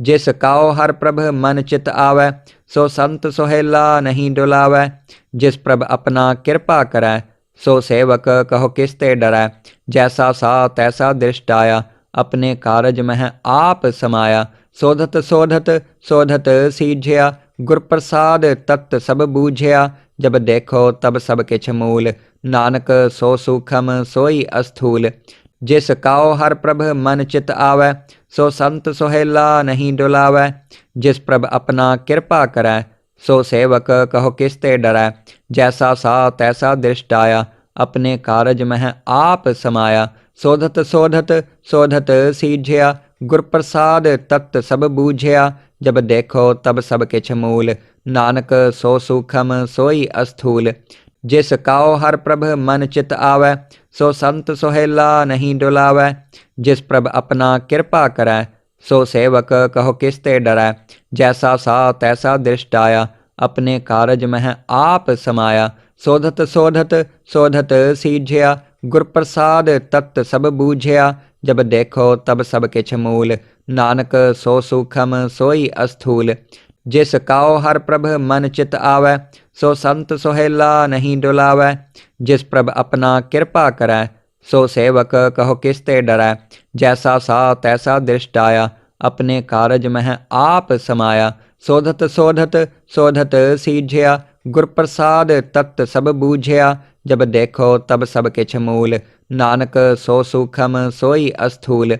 जिस काओ हर प्रभ मन चित आवै, सो संत सुहेला नहीं डुलावै। जिस प्रभ अपना कृपा करै, सो सेवक कहो किसते डरै। जैसा सा तैसा दृष्ट आया, अपने कारज मह आप समाया। शोधत शोधत शोधत सीझिया, गुर प्रसाद तत्त सब बूझिया। जब देखो तब सब किछ मूल, नानक सो सूखम सोई अस्थूल। जिस काओ हर प्रभ मन चित आवै, सो संत सुहेला नहीं डुलावै। जिस प्रभ अपना कृपा करै, सो सेवक कहो किसते डरै। जैसा सा तैसा दृष्ट आया, अपने कारज मह आप समाया। शोधत शोधत शोधत सीझिया, गुर प्रसाद तत्त सब बूझिया। जब देखो तब सब किछ मूल, नानक सो सूखम सोई अस्थूल। जिस काओ हर प्रभ मन चित आवै, सो संत सुहेला नहीं डुलावै। जिस प्रभ अपना कृपा करै, सो सेवक कहो किसते डरै। जैसा सा तैसा दृष्ट आया, अपने कारज मह आप समाया। शोधत शोधत शोधत सीझिया, गुर प्रसाद तत्त सब बूझिया। जब देखो तब सब किछ मूल, नानक सो सूखम सोई अस्थूल। जिस काओ हर प्रभ मन चित आवै, सो संत सुहेला नहीं डुलावै। जिस प्रभ अपना कृपा करै, सो सेवक कहो किसते डरै। जैसा सा तैसा दृष्ट आया, अपने कारज मह आप समाया। शोधत शोधत शोधत सीझिया, गुर प्रसाद तत्त सब बूझिया। जब देखो तब सब किछ मूल, नानक सो सूखम सोई अस्थूल।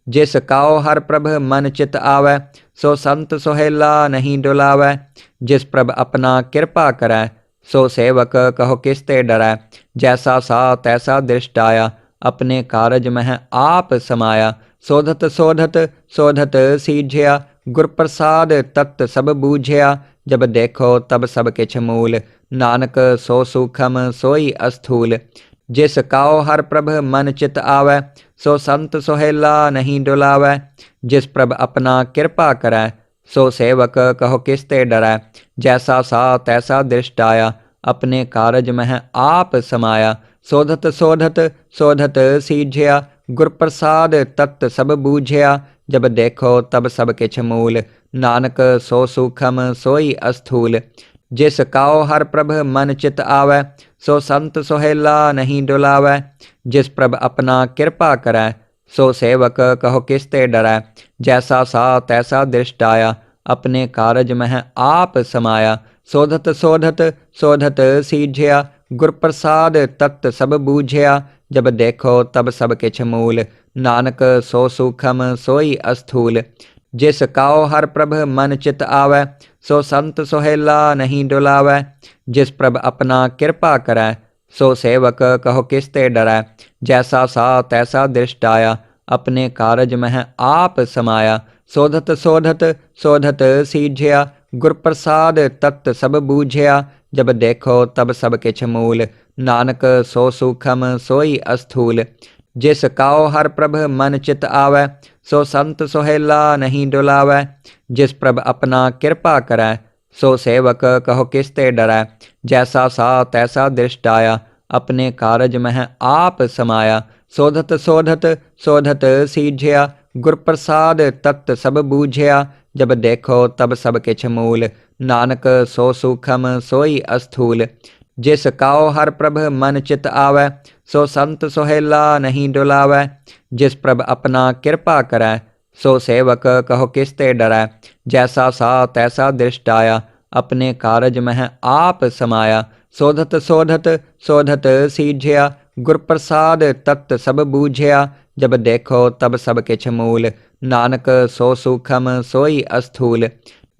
जिस काओ हर प्रभ मन चित आवै, सो संत सुहेला नहीं डुलावै। जिस प्रभ अपना कृपा करै, सो सेवक कहो किसते डरै। जैसा सा तैसा दृष्ट आया, अपने कारज मह आप समाया। शोधत शोधत शोधत सीझिया, गुर प्रसाद तत्त सब बूझिया। जब देखो तब सब किछ मूल, नानक सो सूखम सोई अस्थूल। जिस काओ हर प्रभ मन चित आवै, सो संत सुहेला नहीं डुलावै। जिस प्रभ अपना कृपा करै, सो सेवक कहो किसते डरै। जैसा सा तैसा दृष्ट आया, अपने कारज मह आप समाया। शोधत शोधत शोधत सीझिया, गुर प्रसाद तत्त सब बूझिया। जब देखो तब सब किछ मूल, नानक सो सूखम सोई अस्थूल। जिस काओ हर प्रभ मन चित आवै, सो संत सुहेला नहीं डुलावै। जिस प्रभ अपना कृपा करै, सो सेवक कहो किसते डरै। जैसा सा तैसा दृष्ट आया, अपने कारज मह आप समाया। शोधत शोधत शोधत सीझिया, गुर प्रसाद तत्त सब बूझिया। जब देखो तब सब किछ मूल, नानक सो सूखम सोई अस्थूल। जिस काओ हर प्रभ मन चित आवै, सो संत सुहेला नहीं डुलावै। जिस प्रभ अपना कृपा करै, सो सेवक कहो किसते डरै। जैसा सा तैसा दृष्ट आया, अपने कारज मह आप समाया। शोधत शोधत शोधत सीझिया, गुर प्रसाद तत्त सब बूझिया। जब देखो तब सब किछ मूल, नानक सो सूखम सोई अस्थूल। जिस काओ हर प्रभ मन चित आवै, सो संत सुहेला नहीं डुलावै। जिस प्रभ अपना कृपा करै, सो सेवक कहो किसते डरै। जैसा सा तैसा दृष्ट आया, अपने कारज मह आप समाया। शोधत शोधत शोधत सीझिया, गुर प्रसाद तत्त सब बूझिया। जब देखो तब सब किछ मूल, नानक सो सूखम सोई अस्थूल। जिस काओ हर प्रभ मन चित आवै, सो संत सुहेला नहीं डुलावै। जिस प्रभ अपना कृपा करै, सो सेवक कहो किसते डरै। जैसा सा तैसा दृष्ट आया, अपने कारज मह आप समाया। शोधत शोधत शोधत सीझिया, गुर प्रसाद तत्त सब बूझिया। जब देखो तब सब किछ मूल, नानक सो सूखम सोई अस्थूल।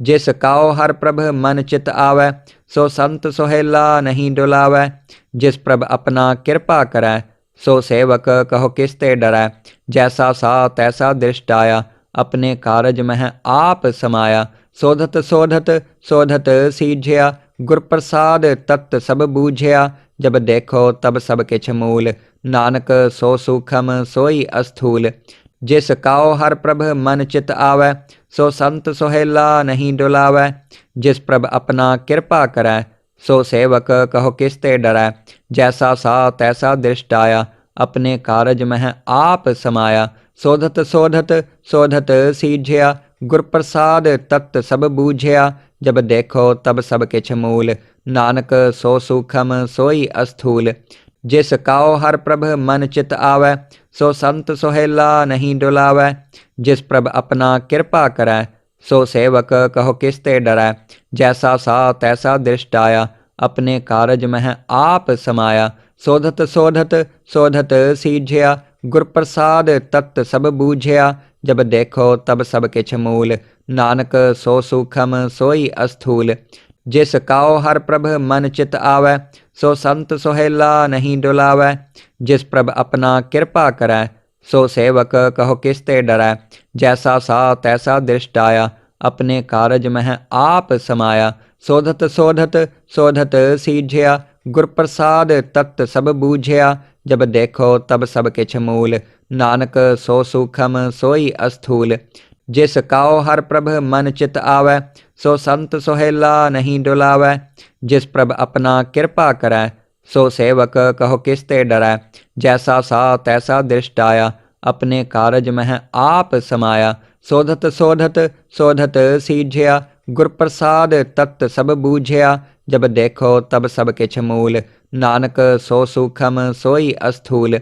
जिस काओ हर प्रभ मन चित आवै, सो संत सुहेला नहीं डुलावै। जिस प्रभ अपना कृपा करै, सो सेवक कहो किसते डरै। जैसा सा तैसा दृष्ट आया, अपने कारज मह आप समाया। शोधत शोधत शोधत सीझिया, गुर प्रसाद तत्त सब बूझिया। जब देखो तब सब किछ मूल, नानक सो सूखम सोई अस्थूल। जिस काओ हर प्रभ मन चित आवै, सो संत सुहेला नहीं डुलावै। जिस प्रभ अपना कृपा करै, सो सेवक कहो किसते डरै। जैसा सा तैसा दृष्ट आया, अपने कारज मह आप समाया। शोधत शोधत शोधत सीझिया, गुर प्रसाद तत्त सब बूझिया, जब देखो तब सब किछ मूल। नानक सो सूखम सोई अस्थूल। जिस काओ हर प्रभ मन चित आवै, सो संत सोहेला नहीं डुलावै। जिस प्रभ अपना कृपा करै, सो सेवक कहो किसते डरै। जैसा सा तैसा दृष्ट आया, अपने कारज मह आप समाया। शोधत शोधत शोधत सीझिया, गुर प्रसाद तत्त सब बूझिया। जब देखो तब सब किछ मूल। नानक सो सूखम सोई अस्थूल। जिस काओ हर प्रभ मन चित आवै, सो संत सोहेला नहीं डुलावै। जिस प्रभ अपना कृपा करै, सो सेवक कहो किसते डरै। जैसा सा तैसा दृष्ट आया, अपने कारज मह आप समाया। शोधत शोधत शोधत सीझिया, गुर प्रसाद तत्त सब बूझिया। जब देखो तब सब किछ मूल। नानक सो सूखम सोई अस्थूल। जिस काओ हर प्रभ मन चित आवै, सो संत सोहेला नहीं डुलावै। जिस प्रभ अपना कृपा करै, सो सेवक कहो किसते डरै। जैसा सा तैसा दृष्ट आया, अपने कारज मह आप समाया। शोधत शोधत शोधत सीझिया, गुर प्रसाद तत्त सब बूझिया। जब देखो तब सब किछ मूल। नानक सो सूखम सोई अस्थूल।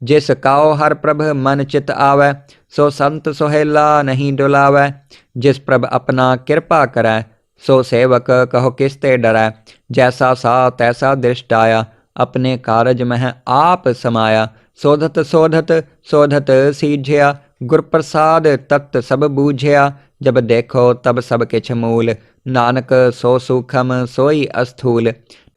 जिस काओ हर प्रभ मन चित आवै, सो संत सोहेला नहीं डुलावै। जिस प्रभ अपना कृपा करै, सो सेवक कहो किसते डरै। जैसा सा तैसा दृष्ट आया, अपने कारज मह आप समाया। शोधत शोधत शोधत सीझिया, गुर प्रसाद तत्त सब बूझिया। जब देखो तब सब किछ मूल। नानक सो सूखम सोई अस्थूल।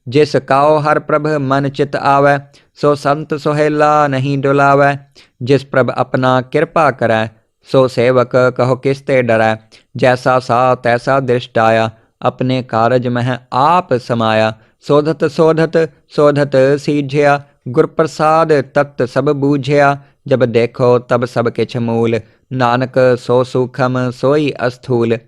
जिस काओ हर प्रभ मन चित आवै, सो संत सोहेला नहीं डुलावै। जिस प्रभ अपना कृपा करै, सो सेवक कहो किसते डरै। जैसा सा तैसा दृष्ट आया, अपने कारज मह आप समाया। शोधत शोधत शोधत सीझिया, गुर प्रसाद तत्त सब बूझिया। जब देखो तब सब किछ मूल। नानक सो सूखम सोई अस्थूल।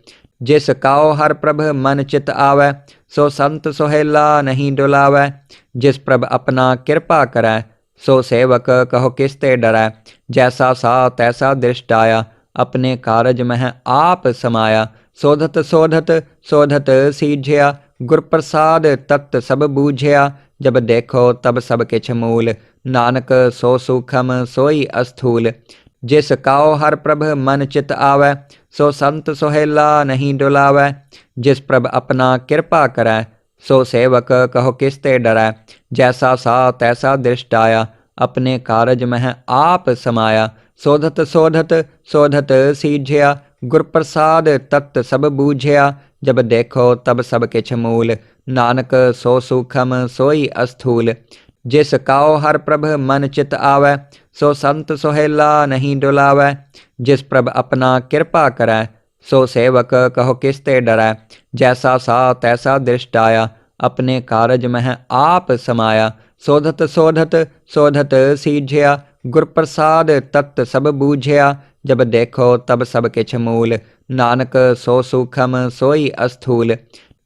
जिस काओ हर प्रभ मन चित आवै, सो संत सोहेला नहीं डुलावै। जिस प्रभ अपना कृपा करै, सो सेवक कहो किसते डरै। जैसा सा तैसा दृष्ट आया, अपने कारज मह आप समाया। शोधत शोधत शोधत सीझिया, गुर प्रसाद तत्त सब बूझिया। जब देखो तब सब किछ मूल। नानक सो सूखम सोई अस्थूल। जिस काओ हर प्रभ मन चित आवै, सो संत सोहेला नहीं डुलावै। जिस प्रभ अपना कृपा करै, सो सेवक कहो किसते डरै। जैसा सा तैसा दृष्ट आया, अपने कारज मह आप समाया। शोधत शोधत शोधत सीझिया, गुर प्रसाद तत्त सब बूझिया। जब देखो तब सब किछ मूल। नानक सो सूखम सोई अस्थूल। जिस काओ हर प्रभ मन चित आवै, सो संत सोहेला नहीं डुलावै। जिस प्रभ अपना कृपा करै, सो सेवक कहो किसते डरै। जैसा सा तैसा दृष्ट आया, अपने कारज मह आप समाया। शोधत शोधत शोधत सीझिया, गुर प्रसाद तत्त सब बूझिया। जब देखो तब सब किछ मूल। नानक सो सूखम सोई अस्थूल।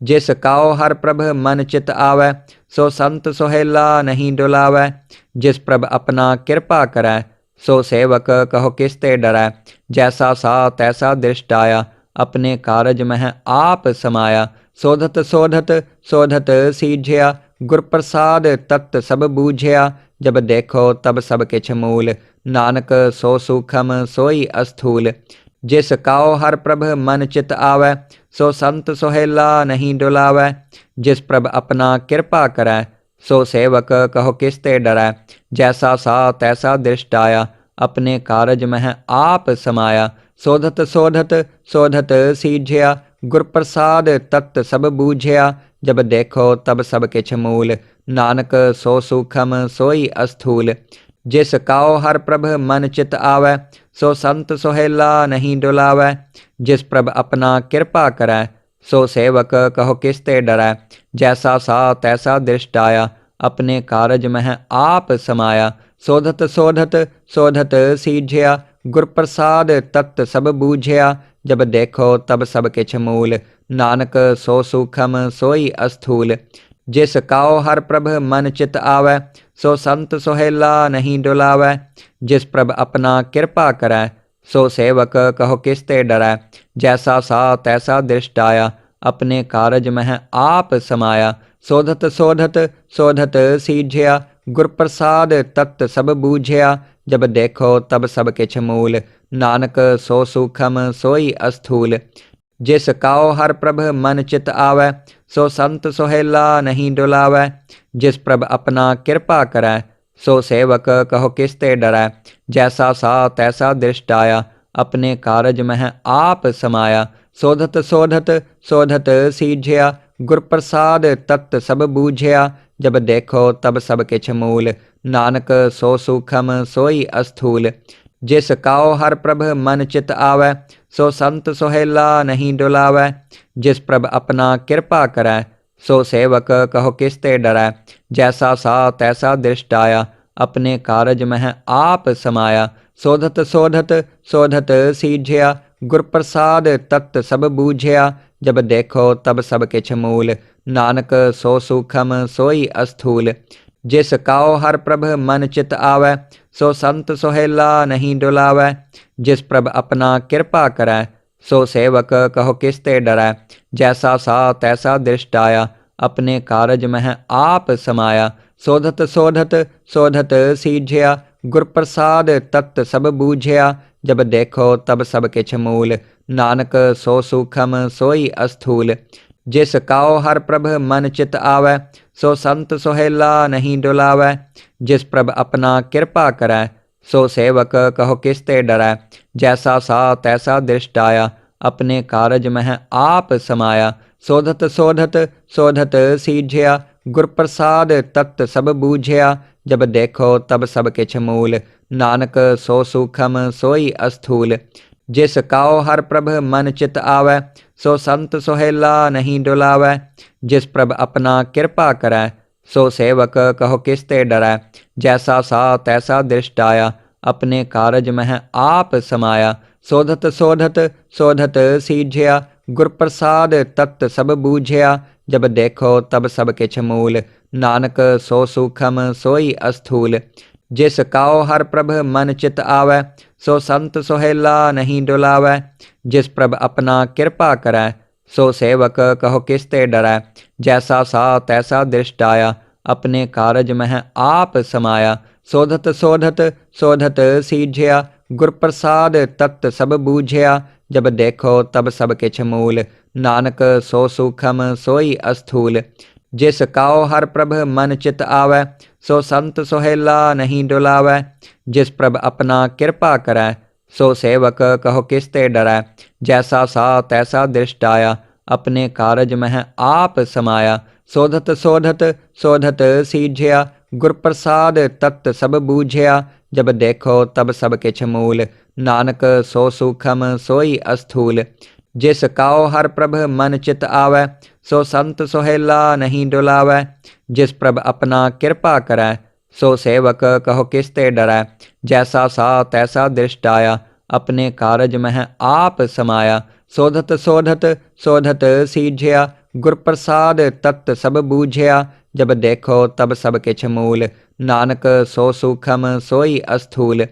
जिस काओ हर प्रभ मन चित आवै, सो संत सोहेला नहीं डुलावै। जिस प्रभ अपना कृपा करै, सो सेवक कहो किसते डरै। जैसा सा तैसा दृष्ट आया, अपने कारज मह आप समाया। शोधत शोधत शोधत सीझिया, गुर प्रसाद तत्त सब बूझिया। जब देखो तब सब किछ मूल। नानक सो सूखम सोई अस्थूल। जिस काओ हर प्रभ मन चित आवै, सो संत सोहेला नहीं डुलावै। जिस प्रभ अपना कृपा करै, सो सेवक कहो किसते डरै। जैसा सा तैसा दृष्ट आया, अपने कारज मह आप समाया। शोधत शोधत शोधत सीझिया, गुर प्रसाद तत्त सब बूझिया। जब देखो तब सब किछ मूल। नानक सो सूखम सोई अस्थूल। जिस काओ हर प्रभ मन चित आवै, सो संत सोहेला नहीं डुलावै। जिस प्रभ अपना कृपा करै, सो सेवक कहो किसते डरै। जैसा सा तैसा दृष्ट आया, अपने कारज मह आप समाया। शोधत शोधत शोधत सीझिया, गुर प्रसाद तत्त सब बूझिया। जब देखो तब सब किछ मूल। नानक सो सूखम सोई अस्थूल। जिस काओ हर प्रभ मन चित आवै, सो संत सोहेला नहीं डुलावै। जिस प्रभ अपना कृपा करै, सो सेवक कहो किसते डरै। जैसा सा तैसा दृष्ट आया, अपने कारज मह आप समाया। सोधत सोधत सोधत सीझिया, गुर प्रसाद तत्त सब बूझिया। जब देखो तब सब किछ मूल, नानक सो सूखम सोई अस्थूल। जिस काओ हर प्रभ मन चित आवै, सो संत सोहेला नहीं डुलावै। जिस प्रभ अपना कृपा करै, सो सेवक कहो किसते डरै। जैसा सा तैसा दृष्ट आया, अपने कारज मह आप समाया। सोधत सोधत सोधत सीझिया, गुर प्रसाद तत्त सब बूझिया। जब देखो तब सब किछ मूल, नानक सो सूखम सोई अस्थूल। जिस काओ हर प्रभ मन चित आवै, सो संत सोहेला नहीं डुलावै। जिस प्रभ अपना कृपा करै, सो सेवक कहो किसते डरै। जैसा सा तैसा दृष्ट आया, अपने कारज मह आप समाया। सोधत सोधत सोधत सीझिया, गुर प्रसाद तत्त सब बूझिया। जब देखो तब सब किछ मूल, नानक सो सूखम सोई अस्थूल। जिस काओ हर प्रभ मन चित आवै, सो संत सोहेला नहीं डुलावै। जिस प्रभ अपना कृपा करै, सो सेवक कहो किसते डरै। जैसा सा तैसा दृष्ट आया, अपने कारज मह आप समाया। सोधत सोधत सोधत सीझिया, गुर प्रसाद तत्त सब बूझिया। जब देखो तब सब किछ मूल, नानक सो सूखम सोई अस्थूल। जिस काओ हर प्रभ मन चित आवै, सो संत सोहेला नहीं डुलावै। जिस प्रभ अपना कृपा करै, सो सेवक कहो किसते डरै। जैसा सा तैसा दृष्ट आया, अपने कारज मह आप समाया। सोधत सोधत सोधत सीझिया, गुर प्रसाद तत्त सब बूझिया। जब देखो तब सब किछ मूल, नानक सो सूखम सोई अस्थूल। जिस काओ हर प्रभ मन चित आवै, सो संत सोहेला नहीं डुलावै। जिस प्रभ अपना कृपा करै, सो सेवक कहो किसते डरै। जैसा सा तैसा दृष्ट आया, अपने कारज मह आप समाया। सोधत सोधत सोधत सीझिया, गुर प्रसाद तत्त सब बूझिया। जब देखो तब सब किछ मूल, नानक सो सूखम सोई अस्थूल। जिस काओ हर प्रभ मन चित आवै, सो संत सोहेला नहीं डुलावै। जिस प्रभ अपना कृपा करै, सो सेवक कहो किसते डरै। जैसा सा तैसा दृष्ट आया, अपने कारज मह आप समाया। सोधत सोधत सोधत सीझिया, गुर प्रसाद तत्त सब बूझिया। जब देखो तब सब किछ मूल, नानक सो सूखम सोई अस्थूल। जिस काओ हर प्रभ मन चित आवै, सो संत सोहेला नहीं डुलावै। जिस प्रभ अपना कृपा करै, सो सेवक कहो किसते डरै। जैसा सा तैसा दृष्ट आया, अपने कारज मह आप समाया। सोधत सोधत सोधत सीझिया, गुर प्रसाद तत्त सब बूझिया। जब देखो तब सब किछ मूल, नानक सो सूखम सोई अस्थूल। जिस काओ हर प्रभ मन चित आवै, सो संत सोहेला नहीं डुलावै। जिस प्रभ अपना कृपा करै, सो सेवक कहो किसते डरै। जैसा सा तैसा दृष्ट आया, अपने कारज मह आप समाया। सोधत सोधत सोधत सीझिया, गुर प्रसाद तत्त सब बूझिया। जब देखो तब सब किछ मूल, नानक सो सूखम सोई अस्थूल।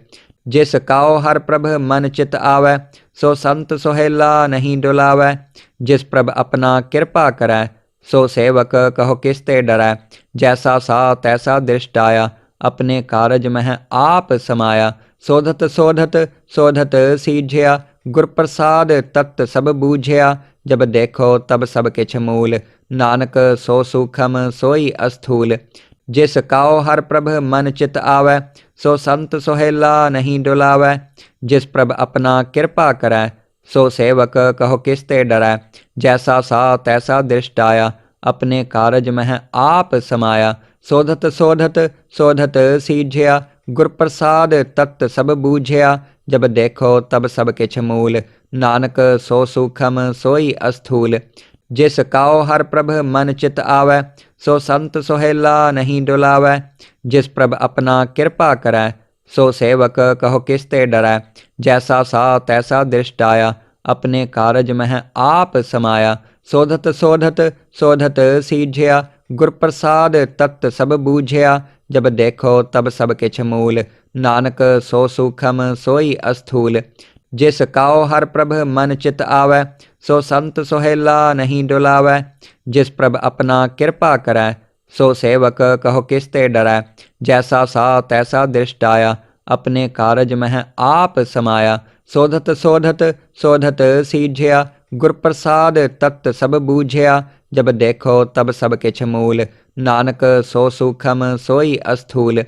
जिस काओ हर प्रभ मन चित आवै, सो संत सोहेला नहीं डुलावै। जिस प्रभ अपना कृपा करै, सो सेवक कहो किसते डरै। जैसा सा तैसा दृष्ट आया, अपने कारज मह आप समाया। सोधत सोधत सोधत सीझिया, गुर प्रसाद तत्त सब बूझिया। जब देखो तब सब किछ मूल, नानक सो सूखम सोई अस्थूल। जिस काओ हर प्रभ मन चित आवै, सो संत सोहेला नहीं डुलावै। जिस प्रभ अपना कृपा करै, सो सेवक कहो किसते डरै। जैसा सा तैसा दृष्ट आया, अपने कारज मह आप समाया। सोधत सोधत सोधत सीझिया, गुर प्रसाद तत्त सब बूझिया। जब देखो तब सब किछ मूल, नानक सो सूखम सोई अस्थूल। जिस काओ हर प्रभ मन चित आवै, सो संत सोहेला नहीं डुलावै। जिस प्रभ अपना कृपा करै, सो सेवक कहो किसते डरै। जैसा सा तैसा दृष्ट आया, अपने कारज मह आप समाया। सोधत सोधत सोधत सीझिया, गुर प्रसाद तत्त सब बूझिया। जब देखो तब सब किछ मूल, नानक सो सूखम सोई अस्थूल। जिस काओ हर प्रभ मन चित आवै, सो संत सोहेला नहीं डुलावै। जिस प्रभ अपना कृपा करै, सो सेवक कहो किसते डरै। जैसा सा तैसा दृष्ट आया, अपने कारज मह आप समाया। शोधत शोधत शोधत सीझिया, गुर प्रसाद तत्त सब बूझिया। जब देखो तब सब किछ मूल, नानक सो सूखम सोई अस्थूल।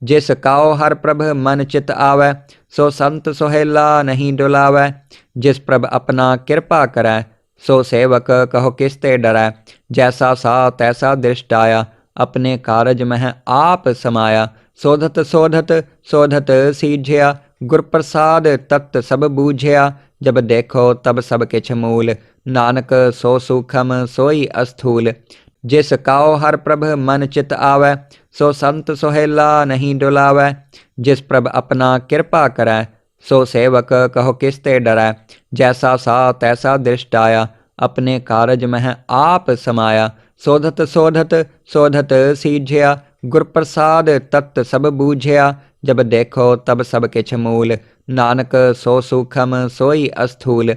जिस काओ हर प्रभ मन चित आवै, सो संत सोहेला नहीं डुलावै। जिस प्रभ अपना कृपा करै, सो सेवक कहो किसते डरै। जैसा सा तैसा दृष्ट आया, अपने कारज मह आप समाया। शोधत शोधत शोधत सीझिया, गुर प्रसाद तत्त सब बूझिया। जब देखो तब सब किछ मूल, नानक सो सूखम सोई अस्थूल। जिस काओ हर प्रभ मन चित आवै, सो संत सोहेला नहीं डुलावै। जिस प्रभ अपना कृपा करै, सो सेवक कहो किसते डरै। जैसा सा तैसा दृष्ट आया, अपने कारज मह आप समाया। शोधत शोधत शोधत सीझिया, गुर प्रसाद तत्त सब बूझिया। जब देखो तब सब किछ मूल, नानक सो सूखम सोई अस्थूल।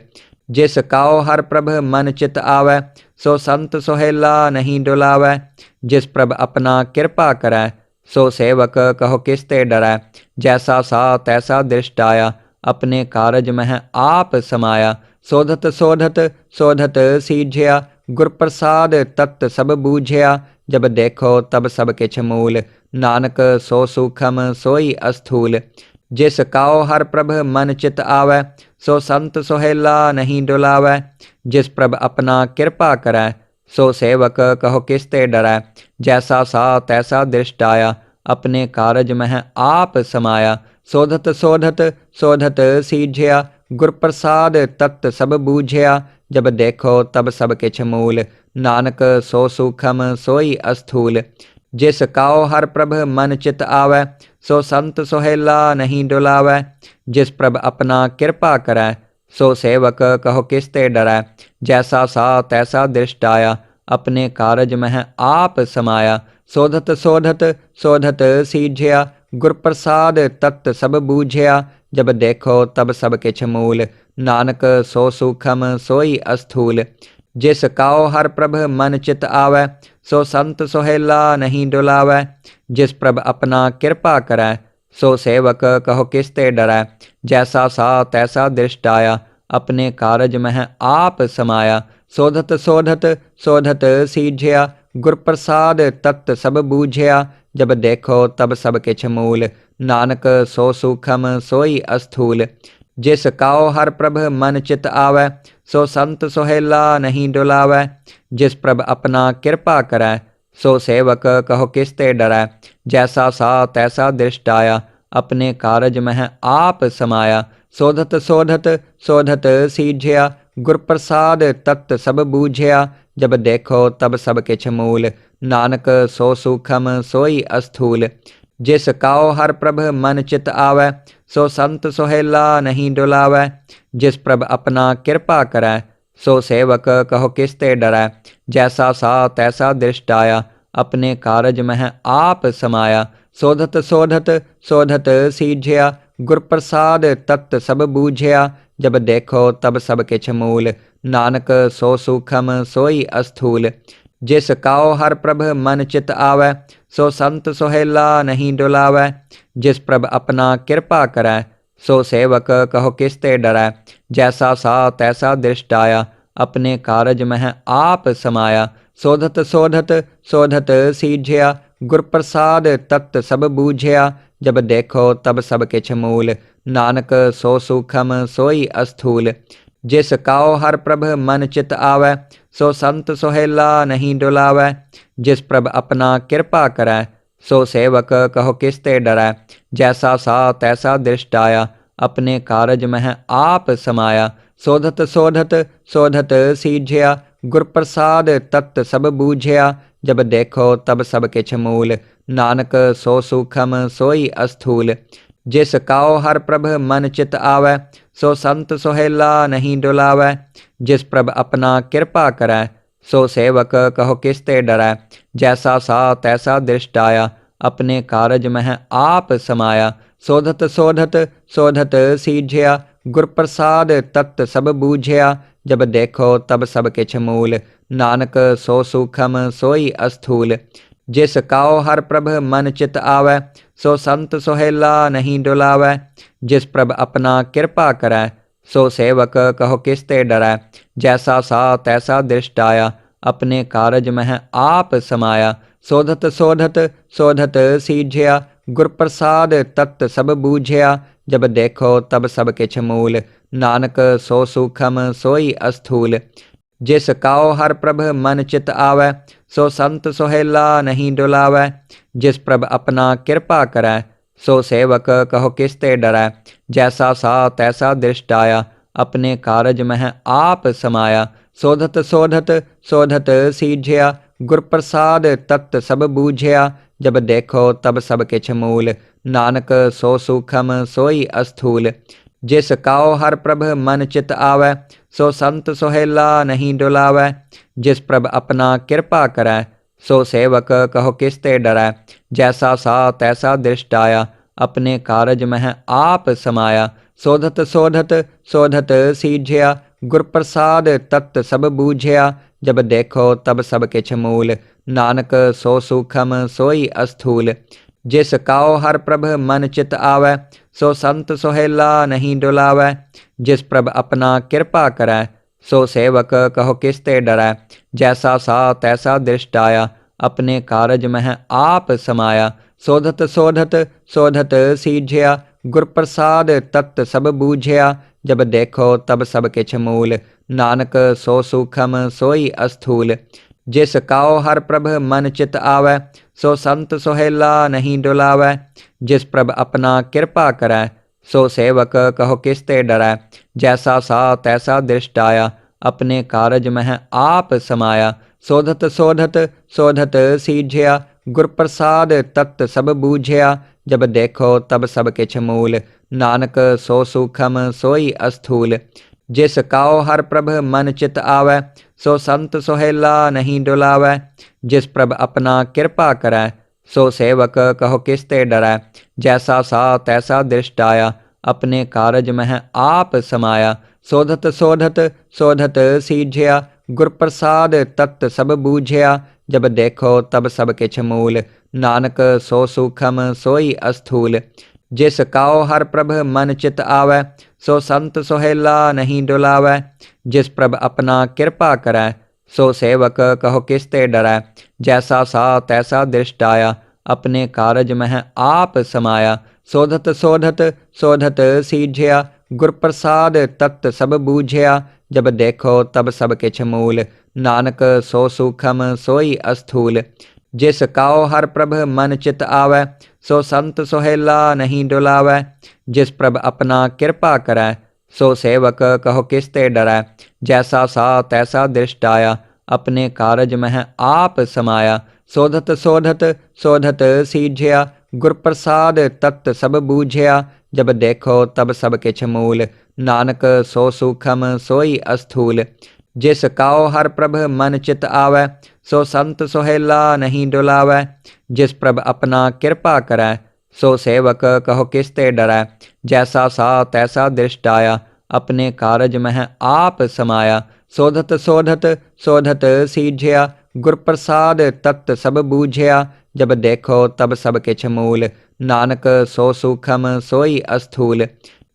जिस काओ हर प्रभ मन चित आवै, सो संत सोहेला नहीं डुलावै। जिस प्रभ अपना कृपा करै, सो सेवक कहो किसते डरै। जैसा सा तैसा दृष्ट आया, अपने कारज मह आप समाया। शोधत शोधत शोधत सीझिया, गुर प्रसाद तत्त सब बूझिया। जब देखो तब सब किछ मूल, नानक सो सूखम सोई अस्थूल। जिस काओ हर प्रभ मन चित आवै, सो संत सोहेला नहीं डुलावै। जिस प्रभ अपना कृपा करै, सो सेवक कहो किसते डरै। जैसा सा तैसा दृष्ट आया, अपने कारज मह आप समाया। शोधत शोधत शोधत सीझिया, गुर प्रसाद तत्त सब बूझिया। जब देखो तब सब किछ मूल, नानक सो सूखम सोई अस्थूल। जिस काओ हर प्रभ मन चित आवै, सो संत सोहेला नहीं डुलावै। जिस प्रभ अपना कृपा करै, सो सेवक कहो किसते डरै। जैसा सा तैसा दृष्ट आया, अपने कारज मह आप समाया। शोधत शोधत शोधत सीझिया, गुर प्रसाद तत्त सब बूझिया। जब देखो तब सब किछ मूल, नानक सो सूखम सोई अस्थूल। जिस काओ हर प्रभ मन चित आवै, सो संत सोहेला नहीं डुलावै। जिस प्रभ अपना कृपा करै, सो सेवक कहो किसते डरै। जैसा सा तैसा दृष्ट आया, अपने कारज मह आप समाया। शोधत शोधत शोधत सीझिया, गुर प्रसाद तत्त सब बूझिया। जब देखो तब सब किछ मूल, नानक सो सूखम सोई अस्थूल। जिस काओ हर प्रभ मन चित आवै, सो संत सोहेला नहीं डुलावै। जिस प्रभ अपना कृपा करै, सो सेवक कहो किसते डरै। जैसा सा तैसा दृष्ट आया, अपने कारज मह आप समाया। शोधत शोधत शोधत सीझिया, गुर प्रसाद तत्त सब बूझिया। जब देखो तब सब किछ मूल, नानक सो सूखम सोई अस्थूल। जिस काओ हर प्रभ मन चित आवै, सो संत सोहेला नहीं डुलावै। जिस प्रभ अपना कृपा करै, सो सेवक कहो किसते डरै। जैसा सा तैसा दृष्ट आया, अपने कारज मह आप समाया। शोधत शोधत शोधत सीझिया, गुर प्रसाद तत्त सब बूझिया। जब देखो तब सब किछ मूल, नानक सो सूखम सोई अस्थूल। जिस काओ हर प्रभ मन चित आवै, सो संत सोहेला नहीं डुलावै। जिस प्रभ अपना कृपा करै, सो सेवक कहो किसते डरै। जैसा सा तैसा दृष्ट आया, अपने कारज मह आप समाया। शोधत शोधत शोधत सीझिया, गुर प्रसाद तत्त सब बूझिया। जब देखो तब सब किछ मूल, नानक सो सूखम सोई अस्थूल। जिस काओ हर प्रभ मन चित आवै, सो संत सोहेला नहीं डुलावै। जिस प्रभ अपना कृपा करै, सो सेवक कहो किसते डरै। जैसा सा तैसा दृष्ट आया, अपने कारज मह आप समाया। शोधत शोधत शोधत सीझिया, गुर प्रसाद तत्त सब बूझिया। जब देखो तब सब किछ मूल, नानक सो सूखम सोई अस्थूल। जिस काओ हर प्रभ मन चित आवै, सो संत सोहेला नहीं डुलावै। जिस प्रभ अपना कृपा करै, सो सेवक कहो किसते डरै। जैसा सा तैसा दृष्ट आया, अपने कारज मह आप समाया। शोधत शोधत शोधत सीझिया, गुर प्रसाद तत्त सब बूझिया, जब देखो तब सब किछ मूल। नानक सो सूखम सोई अस्थूल। जिस काओ हर प्रभ मन चित आवै, सो संत सोहेला नहीं डुलावै। जिस प्रभ अपना कृपा करै, सो सेवक कहो किसते डरै। जैसा सा तैसा दृष्ट आया, अपने कारज मह आप समाया। शोधत शोधत शोधत सीझिया, गुर प्रसाद तत्त सब बूझिया। जब देखो तब सब किछ मूल। नानक सो सूखम सोई अस्थूल। जिस काओ हर प्रभ मन चित आवै, सो संत सोहेला नहीं डुलावै। जिस प्रभ अपना कृपा करै, सो सेवक कहो किसते डरै। जैसा सा तैसा दृष्ट आया, अपने कारज मह आप समाया। शोधत शोधत शोधत सीझिया, गुर प्रसाद तत्त सब बूझिया। जब देखो तब सब किछ मूल। नानक सो सूखम सोई अस्थूल। जिस काओ हर प्रभ मन चित आवै, सो संत सोहेला नहीं डुलावै। जिस प्रभ अपना कृपा करै, सो सेवक कहो किसते डरै। जैसा सा तैसा दृष्ट आया, अपने कारज मह आप समाया। शोधत शोधत शोधत सीझिया, गुर प्रसाद तत्त सब बूझिया। जब देखो तब सब किछ मूल। नानक सो सूखम सोई अस्थूल। जिस काओ हर प्रभ मन चित आवै, सो संत सोहेला नहीं डुलावै। जिस प्रभ अपना कृपा करै, सो सेवक कहो किसते डरै। जैसा सा तैसा दृष्ट आया, अपने कारज मह आप समाया। शोधत शोधत शोधत सीझिया, गुर प्रसाद तत्त सब बूझिया। जब देखो तब सब किछ मूल। नानक सो सूखम सोई अस्थूल। जिस काओ हर प्रभ मन चित आवै, सो संत सोहेला नहीं डुलावै। जिस प्रभ अपना कृपा करै, सो सेवक कहो किसते डरै। जैसा सा तैसा दृष्ट आया, अपने कारज मह आप समाया। शोधत शोधत शोधत सीझिया, गुर प्रसाद तत्त सब बूझिया। जब देखो तब सब किछ मूल। नानक सो सूखम सोई अस्थूल। जिस काओ हर प्रभ मन चित आवै, सो संत सोहेला नहीं डुलावै। जिस प्रभ अपना कृपा करै, सो सेवक कहो किसते डरै। जैसा सा तैसा दृष्ट आया, अपने कारज मह आप समाया। शोधत शोधत शोधत सीझिया, गुर प्रसाद तत्त सब बूझिया। जब देखो तब सब किछ मूल। नानक सो सूखम सोई अस्थूल। जिस काओ हर प्रभ मन चित आवै, सो संत सोहेला नहीं डुलावै। जिस प्रभ अपना कृपा करै, सो सेवक कहो किसते डरै। जैसा सा तैसा दृष्ट आया, अपने कारज मह आप समाया। शोधत शोधत शोधत सीझिया, गुर प्रसाद तत्त सब बूझिया। जब देखो तब सब किछ मूल। नानक सो सूखम सोई अस्थूल। जिस काओ हर प्रभ मन चित आवै, सो संत सोहेला नहीं डुलावै। जिस प्रभ अपना कृपा करै, सो सेवक कहो किसते डरै। जैसा सा तैसा दृष्ट आया, अपने कारज मह आप समाया। शोधत शोधत शोधत सीझिया, गुर प्रसाद तत्त सब बूझिया। जब देखो तब सब किछ मूल। नानक सो सूखम सोई अस्थूल। जिस काओ हर प्रभ मन चित आवै, सो संत सोहेला नहीं डुलावै। जिस प्रभ अपना कृपा करै, सो सेवक कहो किसते डरै। जैसा सा तैसा दृष्ट आया, अपने कारज मह आप समाया। शोधत शोधत शोधत सीझिया, गुर प्रसाद तत्त सब बूझिया। जब देखो तब सब किछ मूल। नानक सो सूखम सोई अस्थूल।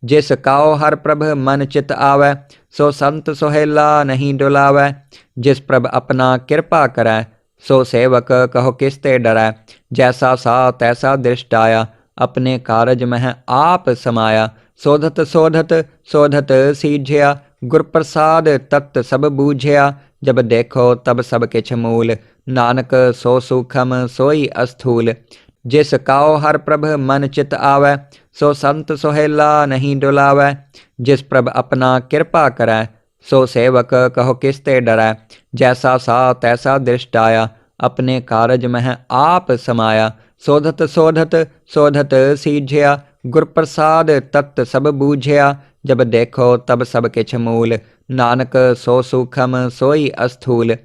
जिस काओ हर प्रभ मन चित आवै, सो संत सोहेला नहीं डुलावै। जिस प्रभ अपना कृपा करै, सो सेवक कहो किसते डरै। जैसा सा तैसा दृष्ट आया, अपने कारज मह आप समाया। शोधत शोधत शोधत सीझिया, गुर प्रसाद तत्त सब बूझिया। जब देखो तब सब किछ मूल। नानक सो सूखम सोई अस्थूल। जिस काओ हर प्रभ मन चित आवै, सो संत सोहेला नहीं डुलावै। जिस प्रभ अपना कृपा करै, सो सेवक कहो किसते डरै। जैसा सा तैसा दृष्ट आया, अपने कारज मह आप समाया। शोधत शोधत शोधत सीझिया, गुर प्रसाद तत्त सब बूझिया। जब देखो तब सब किछ मूल। नानक सो सूखम सोई अस्थूल।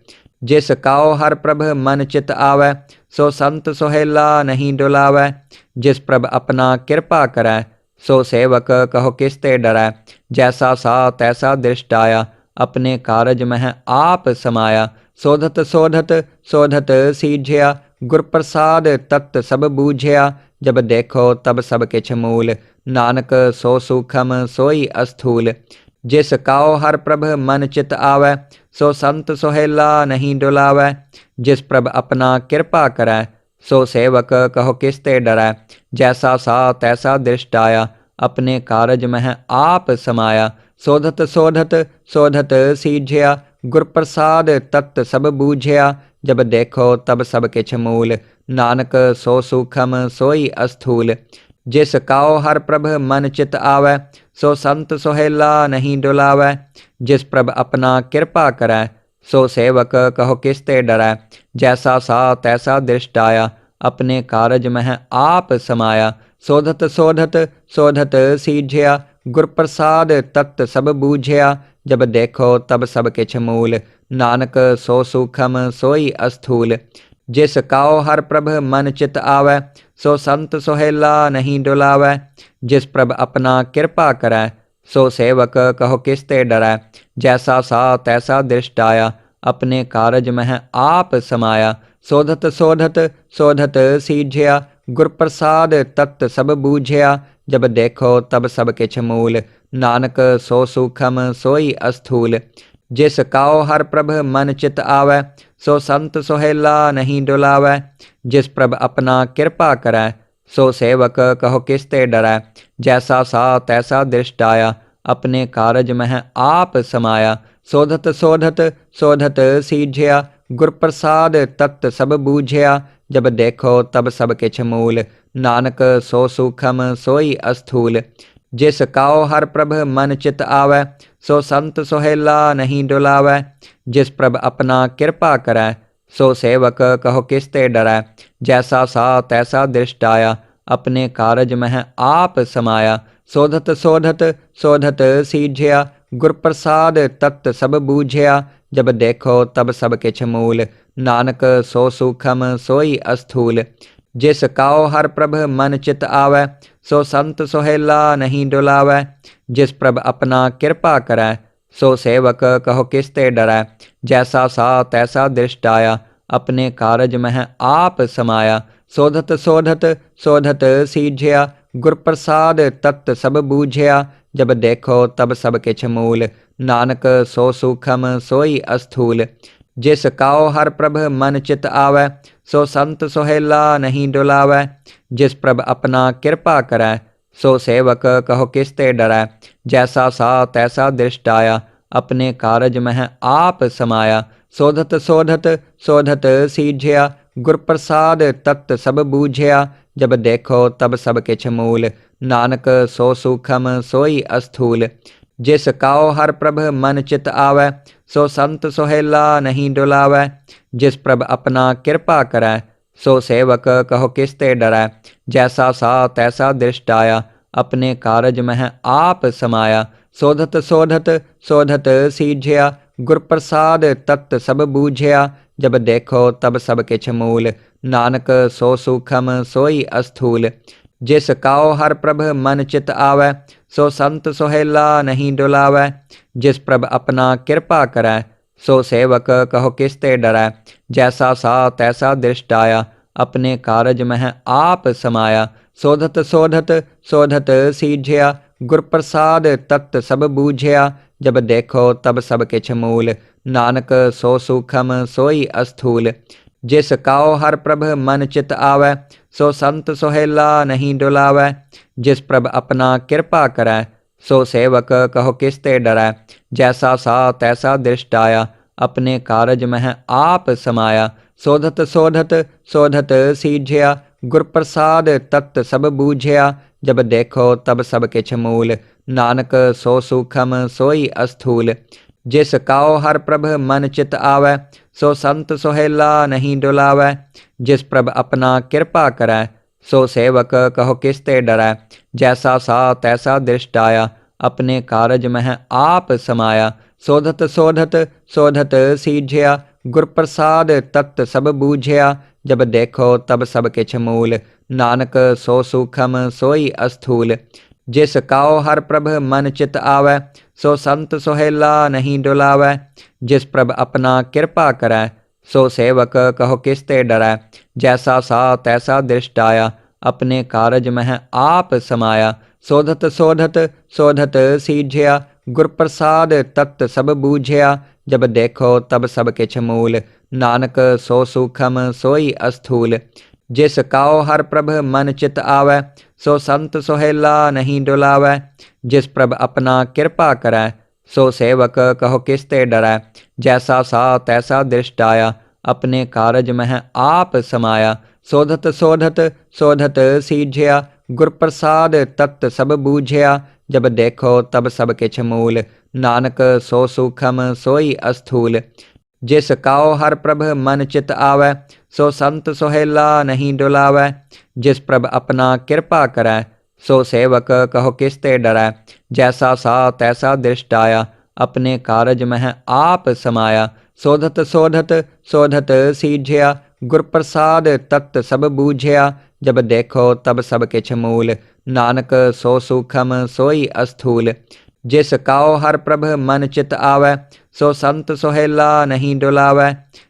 जिस काओ हर प्रभ मन चित आवै, सो संत सोहेला नहीं डुलावै। जिस प्रभ अपना कृपा करै, सो सेवक कहो किसते डरै। जैसा सा तैसा दृष्ट आया, अपने कारज मह आप समाया। सोधत सोधत सोधत सीझिया, गुर प्रसाद तत्त सब बूझिया। जब देखो तब सब किछ मूल, नानक सो सूखम सोई अस्थूल। जिस काओ हर प्रभ मन चित आवै, सो संत सोहेला नहीं डुलावै। जिस प्रभ अपना कृपा करै, सो सेवक कहो किसते डरै। जैसा सा तैसा दृष्ट आया, अपने कारज मह आप समाया। सोधत सोधत सोधत सीझिया, गुर प्रसाद तत्त सब बूझिया। जब देखो तब सब किछ मूल, नानक सो सूखम सोई अस्थूल। जिस काओ हर प्रभ मन चित आवै, सो संत सोहेला नहीं डुलावै। जिस प्रभ अपना कृपा करै, सो सेवक कहो किसते डरै। जैसा सा तैसा दृष्ट आया, अपने कारज मह आप समाया। सोधत सोधत सोधत सीझिया, गुर प्रसाद तत्त सब बूझिया। जब देखो तब सब किछ मूल, नानक सो सूखम सोई अस्थूल। जिस काओ हर प्रभ मन चित आवै, सो संत सोहेला नहीं डुलावै। जिस प्रभ अपना कृपा करै, सो सेवक कहो किसते डरै। जैसा सा तैसा दृष्ट आया, अपने कारज मह आप समाया। सोधत सोधत सोधत सीझिया, गुर प्रसाद तत्त सब बूझिया। जब देखो तब सब किछ मूल, नानक सो सूखम सोई अस्थूल। जिस काओ हर प्रभ मन चित आवै, सो संत सोहेला नहीं डुलावै। जिस प्रभ अपना कृपा करै, सो सेवक कहो किसते डरै। जैसा सा तैसा दृष्ट आया, अपने कारज मह आप समाया। सोधत सोधत सोधत सीझिया, गुर प्रसाद तत्त सब बूझिया। जब देखो तब सब किछ मूल, नानक सो सूखम सोई अस्थूल। जिस काओ हर प्रभ मन चित आवै, सो संत सोहेला नहीं डुलावै। जिस प्रभ अपना कृपा करै, सो सेवक कहो किसते डरै। जैसा सा तैसा दृष्ट आया, अपने कारज मह आप समाया। सोधत सोधत सोधत सीझिया, गुर प्रसाद तत्त सब बूझिया। जब देखो तब सब किछ मूल, नानक सो सूखम सोई अस्थूल। जिस काओ हर प्रभ मन चित आवै, सो संत सोहेला नहीं डुलावै। जिस प्रभ अपना कृपा करै, सो सेवक कहो किसते डरै। जैसा सा तैसा दृष्ट आया, अपने कारज मह आप समाया। सोधत सोधत सोधत सीझिया, गुर प्रसाद तत्त सब बूझिया। जब देखो तब सब किछ मूल, नानक सो सूखम सोई अस्थूल। जिस काओ हर प्रभ मन चित आवै, सो संत सोहेला नहीं डुलावै। जिस प्रभ अपना कृपा करै, सो सेवक कहो किसते डरै। जैसा सा तैसा दृष्ट आया, अपने कारज मह आप समाया। सोधत सोधत सोधत सीझिया, गुर प्रसाद तत्त सब बूझिया। जब देखो तब सब किछ मूल, नानक सो सूखम सोई अस्थूल। जिस काओ हर प्रभ मन चित आवै, सो संत सोहेला नहीं डुलावै। जिस प्रभ अपना कृपा करै, सो सेवक कहो किसते डरै। जैसा सा तैसा दृष्ट आया, अपने कारज मह आप समाया। सोधत सोधत सोधत सीझिया, गुर प्रसाद तत्त सब बूझिया। जब देखो तब सब किछ मूल, नानक सो सूखम सोई अस्थूल। जिस काओ हर प्रभ मन चित आवै, सो संत सोहेला नहीं डुलावै। जिस प्रभ अपना कृपा करै, सो सेवक कहो किसते डरै। जैसा सा तैसा दृष्ट आया, अपने कारज मह आप समाया। सोधत सोधत सोधत सीझिया, गुर प्रसाद तत्त सब बूझिया। जब देखो तब सब किछ मूल, नानक सो सूखम सोई अस्थूल। जिस काओ हर प्रभ मन चित आवै, सो संत सोहेला नहीं डुलावै। जिस प्रभ अपना कृपा करै, सो सेवक कहो किसते डरै। जैसा सा तैसा दृष्ट आया, अपने कारज मह आप समाया। सोधत सोधत सोधत सीझिया, गुर प्रसाद तत्त सब बूझिया। जब देखो तब सब किछ मूल, नानक सो सूखम सोई अस्थूल। जिस काओ हर प्रभ मन चित आवै, सो संत सोहेला नहीं डुलावै। जिस प्रभ अपना कृपा करै, सो सेवक कहो किसते डरै। जैसा सा तैसा दृष्ट आया, अपने कारज मह आप समाया। सोधत सोधत सोधत सीझिया, गुर प्रसाद तत्त सब बूझिया। जब देखो तब सब किछ मूल, नानक सो सूखम सोई अस्थूल। जिस काओ हर प्रभ मन चित आवै, सो संत सुहेला नहीं डुलावै। जिस प्रभ अपना कृपा करै, सो सेवक कहो किसते डरै। जैसा सा तैसा दृष्ट आया, अपने कारज मह आप समाया। शोधत शोधत शोधत सीझिया, गुर प्रसाद तत्त सब बूझिया। जब देखो तब सब किछ मूल, नानक सो सूखम सोई अस्थूल। जिस काओ हर प्रभ मन चित आवै, सो संत सुहेला नहीं डुलावै। जिस प्रभ अपना कृपा करै, सो सेवक कहो किसते डरै। जैसा सा तैसा दृष्ट आया, अपने कारज मह आप समाया। शोधत शोधत शोधत सीझिया, गुर प्रसाद तत्त सब बूझिया। जब देखो तब सब किछ मूल, नानक सो सूखम सोई अस्थूल। जिस काओ हर प्रभ मन चित आवै, सो संत सुहेला नहीं डुलावै। जिस प्रभ अपना कृपा करै, सो सेवक कहो किसते डरै। जैसा सा तैसा दृष्ट आया, अपने कारज मह आप समाया। शोधत शोधत शोधत सीझिया, गुर प्रसाद तत्त सब बूझिया। जब देखो तब सब किछ मूल, नानक सो सूखम सोई अस्थूल। जिस काओ हर प्रभ मन चित आवै, सो संत सुहेला नहीं डुलावै।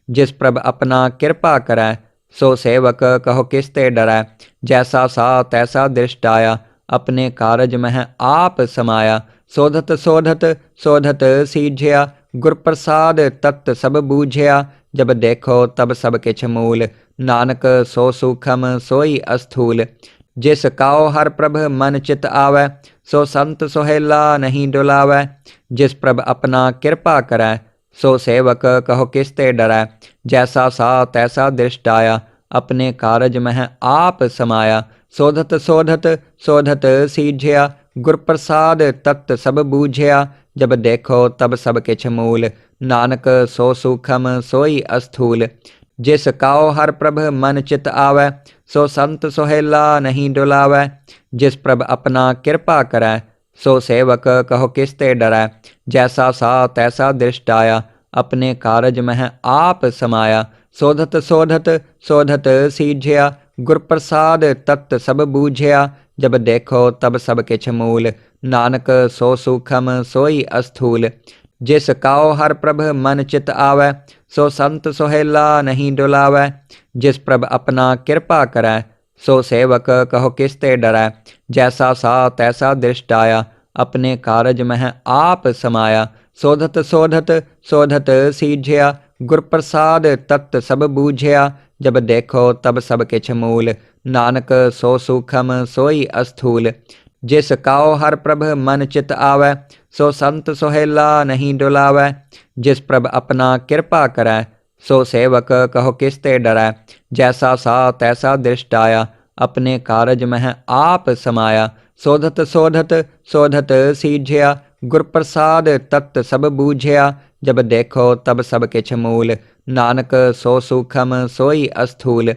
जिस प्रभ अपना कृपा करै, सो सेवक कहो किसते डरै। जैसा सा तैसा दृष्ट आया, अपने कारज मह आप समाया। शोधत शोधत शोधत सीझिया, गुर प्रसाद तत्त सब बूझिया। जब देखो तब सब किछ मूल, नानक सो सूखम सोई अस्थूल। जिस काओ हर प्रभ मन चित आवै, सो संत सुहेला नहीं डुलावै। जिस प्रभ अपना कृपा करै, सो सेवक कहो किसते डरै। जैसा सा तैसा दृष्ट आया, अपने कारज मह आप समाया। शोधत शोधत शोधत सीझिया, गुर प्रसाद तत्त सब बूझिया। जब देखो तब सब किछ मूल, नानक सो सूखम सोई अस्थूल। जिस काओ हर प्रभ मन चित आवै, सो संत सुहेला नहीं डुलावै। जिस प्रभ अपना कृपा करै, सो सेवक कहो किसते डरै। जैसा सा तैसा दृष्ट आया, अपने कारज मह आप समाया। शोधत शोधत शोधत सीझिया, गुर प्रसाद तत्त सब बूझिया। जब देखो तब सब किछ मूल, नानक सो सूखम सोई अस्थूल। जिस काओ हर प्रभ मन चित आवै, सो संत सुहेला नहीं डुलावै। जिस प्रभ अपना कृपा करै, सो सेवक कहो किसते डरै। जैसा सा तैसा दृष्ट आया, अपने कारज मह आप समाया। शोधत शोधत शोधत सीझिया, गुर प्रसाद तत्त सब बूझिया। जब देखो तब सब किछ मूल, नानक सो सूखम सोई अस्थूल। जिस काओ हर प्रभ मन चित आवै, सो संत सुहेला नहीं डुलावै। जिस प्रभ अपना कृपा करै, सो सेवक कहो किसते डरै। जैसा सा तैसा दृष्ट आया, अपने कारज मह आप समाया। शोधत शोधत शोधत सीझिया, गुर प्रसाद तत्त सब बूझिया। जब देखो तब सब किछ मूल, नानक सो सूखम सोई अस्थूल।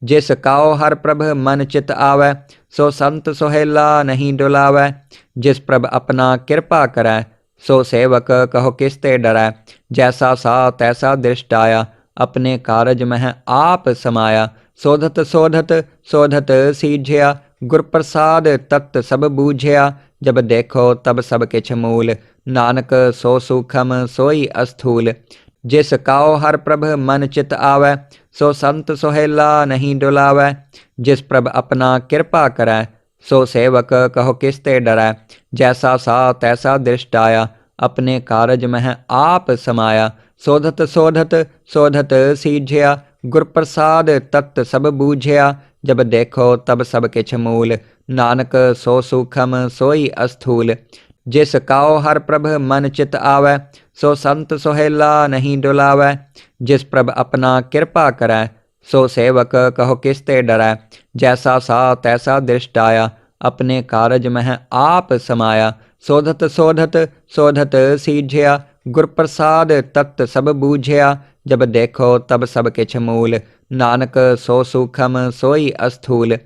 जिस काओ हर प्रभ मन चित आवै, सो संत सुहेला नहीं डुलावै। जिस प्रभ अपना कृपा करै, सो सेवक कहो किसते डरै। जैसा सा तैसा दृष्ट आया, अपने कारज मह आप समाया। शोधत शोधत शोधत सीझिया, गुर प्रसाद तत्त सब बूझिया। जब देखो तब सब किछ मूल, नानक सो सूखम सोई अस्थूल। जिस काओ हर प्रभ मन चित आवै, सो संत सुहेला नहीं डुलावै। जिस प्रभ अपना कृपा करै, सो सेवक कहो किसते डरै। जैसा सा तैसा दृष्ट आया, अपने कारज मह आप समाया। शोधत शोधत शोधत सीझिया, गुर प्रसाद तत्त सब बूझिया। जब देखो तब सब किछ मूल, नानक सो सूखम सोई अस्थूल। जिस काओ हर प्रभ मन चित आवै, सो संत सुहेला नहीं डुलावै। जिस प्रभ अपना कृपा करै, सो सेवक कहो किसते डरै। जैसा सा तैसा दृष्ट आया, अपने कारज मह आप समाया। शोधत शोधत शोधत सीझिया, गुर प्रसाद तत्त सब बूझिया। जब देखो तब सब किछ मूल, नानक सो सूखम सोई अस्थूल।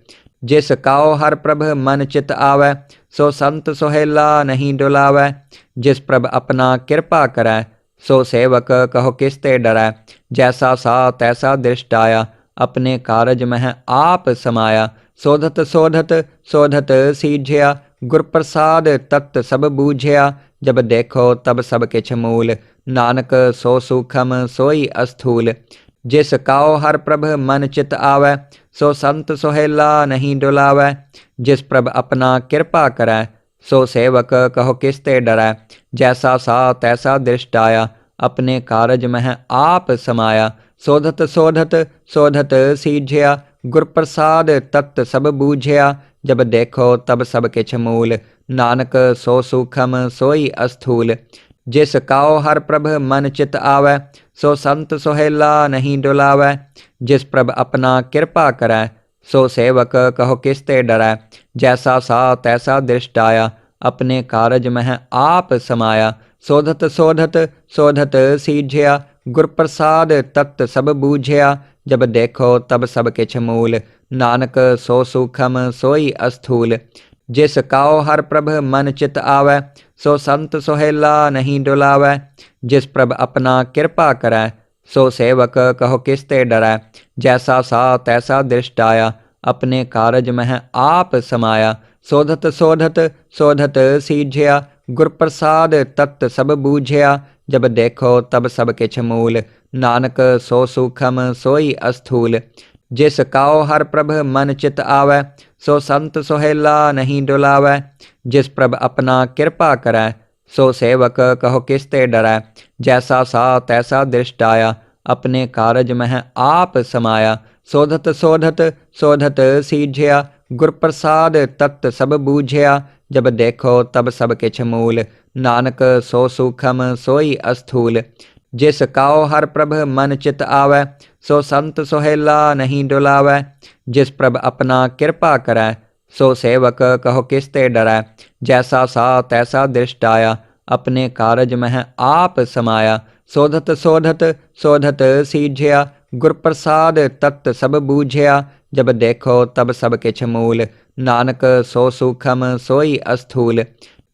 जिस काओ हर प्रभ मन चित आवै, सो संत सुहेला नहीं डुलावै। जिस प्रभ अपना कृपा करै, सो सेवक कहो किसते डरै। जैसा सा तैसा दृष्ट आया, अपने कारज मह आप समाया। शोधत शोधत शोधत सीझिया, गुर प्रसाद तत् सब बूझिया, जब देखो तब सब किछ मूल। नानक सो सूखम सोई अस्थूल। जिस काओ हर प्रभ मन चित आवै, सो संत सोहेला नहीं डुलावै। जिस प्रभ अपना कृपा करै, सो सेवक कहो किसते डरै। जैसा सा तैसा दृष्ट आया, अपने कारज मह आप समाया। शोधत शोधत शोधत सीझिया, गुर प्रसाद तत् सब बूझिया। जब देखो तब सब किछ मूल। नानक सो सूखम सोई अस्थूल। जिस काओ हर प्रभ मन चित आवै, सो संत सोहेला नहीं डुलावै। जिस प्रभ अपना कृपा करै, सो सेवक कहो किसते डरै। जैसा सा तैसा दृष्ट आया, अपने कारज मह आप समाया। शोधत शोधत शोधत सीझिया, गुर प्रसाद तत् सब बूझिया। जब देखो तब सब किछ मूल। नानक सो सूखम सोई अस्थूल। जिस काओ हर प्रभ मन चित आवै, सो संत सोहेला नहीं डुलावै। जिस प्रभ अपना कृपा करै, सो सेवक कहो किसते डरै। जैसा सा तैसा दृष्ट आया, अपने कारज मह आप समाया। शोधत शोधत शोधत सीझिया, गुर प्रसाद तत् सब बूझिया। जब देखो तब सब किछ मूल। नानक सो सूखम सोई अस्थूल। जिस काओ हर प्रभ मन चित आवै, सो संत सोहेला नहीं डुलावै। जिस प्रभ अपना कृपा करै, सो सेवक कहो किसते डरै। जैसा सा तैसा दृष्ट आया, अपने कारज मह आप समाया। शोधत शोधत शोधत सीझिया, गुर प्रसाद तत् सब बूझिया। जब देखो तब सब किछ मूल। नानक सो सूखम सोई अस्थूल। जिस काओ हर प्रभ मन चित आवै, सो संत सोहेला नहीं डुलावै। जिस प्रभ अपना कृपा करै, सो सेवक कहो किसते डरै। जैसा सा तैसा दृष्ट आया, अपने कारज मह आप समाया। शोधत शोधत शोधत सीझिया, गुर प्रसाद तत् सब बूझिया। जब देखो तब सब किछ मूल। नानक सो सूखम सोई अस्थूल।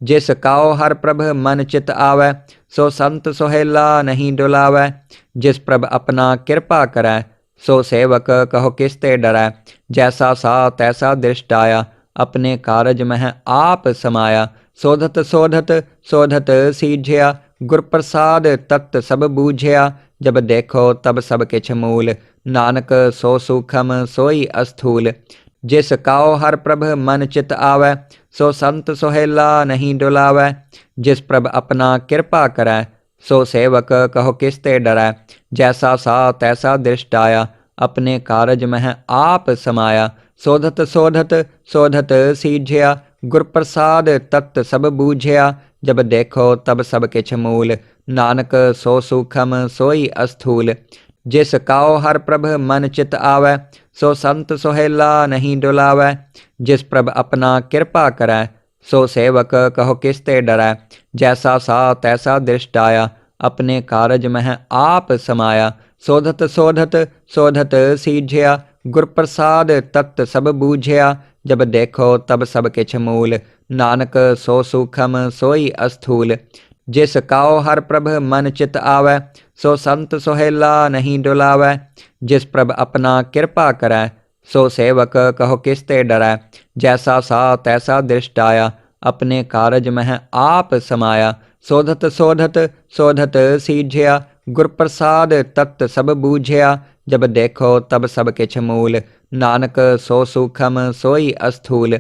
जिस काओ हर प्रभ मन चित आवै, सो संत सोहेला नहीं डुलावै। जिस प्रभ अपना कृपा करै, सो सेवक कहो किसते डरै। जैसा सा तैसा दृष्ट आया, अपने कारज मह आप समाया। शोधत शोधत शोधत सीझिया, गुर प्रसाद तत् सब बूझिया। जब देखो तब सब किछ मूल। नानक सो सूखम सोई अस्थूल। जिस काओ हर प्रभ मन चित आवै, सो संत सोहेला नहीं डुलावै। जिस प्रभ अपना कृपा करै, सो सेवक कहो किसते डरै। जैसा सा तैसा दृष्ट आया, अपने कारज मह आप समाया। शोधत शोधत शोधत सीझिया, गुर प्रसाद तत् सब बूझिया। जब देखो तब सब किछ मूल। नानक सो सूखम सोई अस्थूल। जिस काओ हर प्रभ मन चित आवै, सो संत सोहेला नहीं डुलावै। जिस प्रभ अपना कृपा करै, सो सेवक कहो किसते डरै। जैसा सा तैसा दृष्ट आया, अपने कारज मह आप समाया। शोधत शोधत शोधत सीझिया, गुर प्रसाद तत् सब बूझिया। जब देखो तब सब किछ मूल। नानक सो सूखम सोई अस्थूल। जिस काओ हर प्रभ मन चित आवै, सो संत सोहेला नहीं डुलावै। जिस प्रभ अपना कृपा करै, सो सेवक कहो किसते डरै। जैसा सा तैसा दृष्ट आया, अपने कारज मह आप समाया। शोधत शोधत शोधत सीझिया, गुर प्रसाद तत् सब बूझिया। जब देखो तब सब किछ मूल। नानक सो सूखम सोई अस्थूल।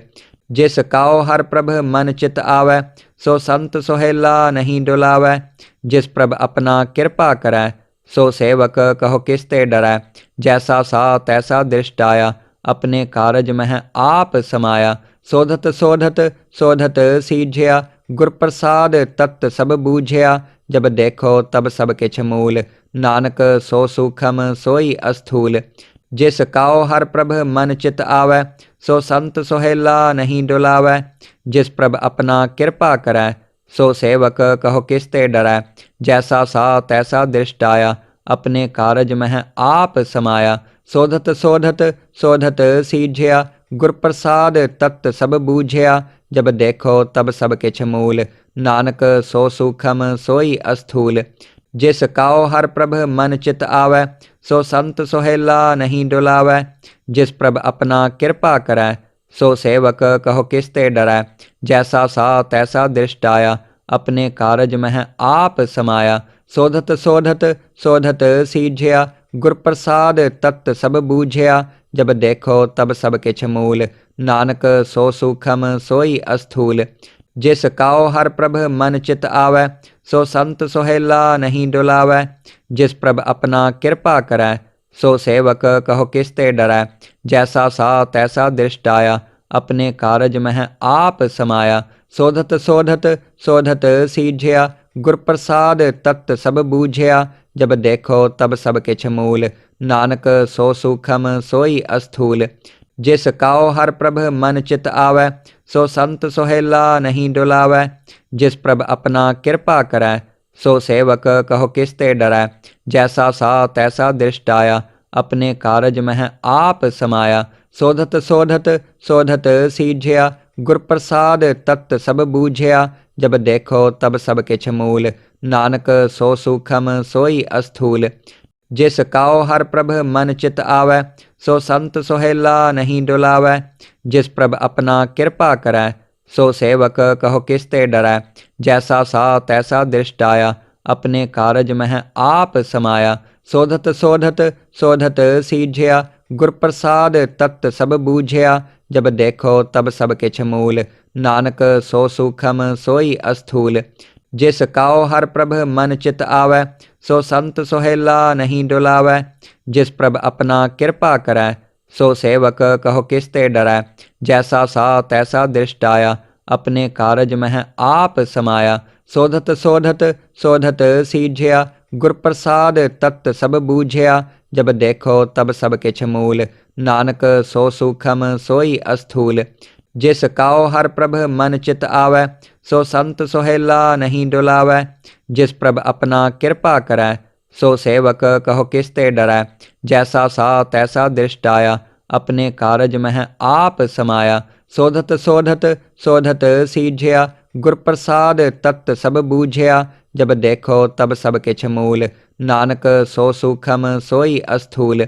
जिस काओ हर प्रभ मन चित आवै, सो संत सोहेला नहीं डुलावै। जिस प्रभ अपना कृपा करै, सो सेवक कहो किसते डरै। जैसा सा तैसा दृष्ट आया, अपने कारज मह आप समाया। शोधत शोधत शोधत सीझिया, गुर प्रसाद तत् सब बूझिया। जब देखो तब सब किछ मूल। नानक सो सूखम सोई अस्थूल। जिस काओ हर प्रभ मन चित आवै, सो संत सोहेला नहीं डुलावै। जिस प्रभ अपना कृपा करै, सो सेवक कहो किसते डरै। जैसा सा तैसा दृष्ट आया, अपने कारज मह आप समाया। शोधत शोधत शोधत सीझिया, गुर प्रसाद तत् सब बूझिया। जब देखो तब सब किछ मूल। नानक सो सूखम सोई अस्थूल। जिस काओ हर प्रभ मन चित आवै, सो संत सोहेला नहीं डुलावै। जिस प्रभ अपना कृपा करै, सो सेवक कहो किसते डरै। जैसा सा तैसा दृष्ट आया, अपने कारज मह आप समाया। सोधत सोधत सोधत सीझिया, गुर प्रसाद तत्त सब बूझिया। जब देखो तब सब किछ मूल, नानक सो सूखम सोई अस्थूल। जिस काओ हर प्रभ मन चित आवै, सो संत सोहेला नहीं डुलावै। जिस प्रभ अपना कृपा करै, सो सेवक कहो किसते डरै। जैसा सा तैसा दृष्ट आया, अपने कारज मह आप समाया। सोधत सोधत सोधत सीझिया, गुर प्रसाद तत्त सब बूझिया। जब देखो तब सब किछ मूल, नानक सो सूखम सोई अस्थूल। जिस काओ हर प्रभ मन चित आवै, सो संत सोहेला नहीं डुलावै। जिस प्रभ अपना कृपा करै, सो सेवक कहो किसते डरै। जैसा सा तैसा दृष्ट आया, अपने कारज मह आप समाया। सोधत सोधत सोधत सीझिया, गुर प्रसाद तत्त सब बूझिया। जब देखो तब सब किछ मूल, नानक सो सूखम सोई अस्थूल। जिस काओ हर प्रभ मन चित आवै, सो संत सोहेला नहीं डुलावै। जिस प्रभ अपना कृपा करै, सो सेवक कहो किसते डरै। जैसा सा तैसा दृष्ट आया, अपने कारज मह आप समाया। सोधत सोधत सोधत सीझिया, गुर प्रसाद तत्त सब बूझिया। जब देखो तब सब किछ मूल, नानक सो सूखम सोई अस्थूल। जिस काओ हर प्रभ मन चित आवै, सो संत सोहेला नहीं डुलावै। जिस प्रभ अपना कृपा करै, सो सेवक कहो किसते डरै। जैसा सा तैसा दृष्ट आया, अपने कारज मह आप समाया। सोधत सोधत सोधत सीझिया, गुर प्रसाद तत्त सब बूझिया। जब देखो तब सब किछ मूल, नानक सो सूखम सोई अस्थूल। जिस काओ हर प्रभ मन चित आवै, सो संत सोहेला नहीं डुलावै। जिस प्रभ अपना कृपा करै, सो सेवक कहो किसते डरै। जैसा सा तैसा दृष्ट आया, अपने कारज मह आप समाया। सोधत सोधत सोधत सीझिया, गुर प्रसाद तत्त सब बूझिया। जब देखो तब सब किछ मूल, नानक सो सूखम सोई अस्थूल।